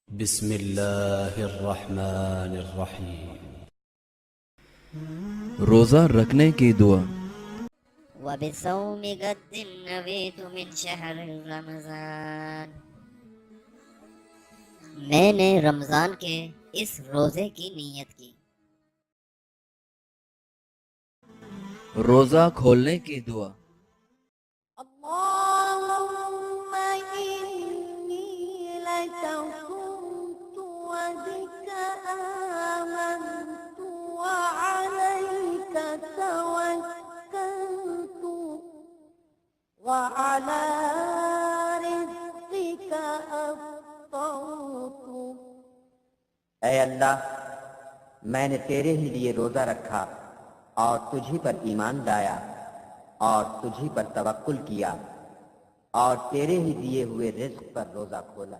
बिस्मिल्लाहिर्रहमानिर्रहीम। रोज़ा रखने की दुआ। वबिस्सौमि गद्दिन नवीतु मिन शहर रमज़ान। मैंने रमज़ान के इस रोज़े की नीयत की। रोज़ा खोलने की दुआ। अल्लाहुम्मा इन्नी लका कुन्तु व बिका आमन्तु व अलैका तवक्कलतु व अला रिज़्क़िका अफ़्तरतु। ऐ अल्लाह, मैंने तेरे ही लिए रोज़ा रखा और तुझी पर ईमान लाया और तुझी पर तवक्कुल किया और तेरे ही दिए हुए रिज़्क़ पर रोज़ा खोला।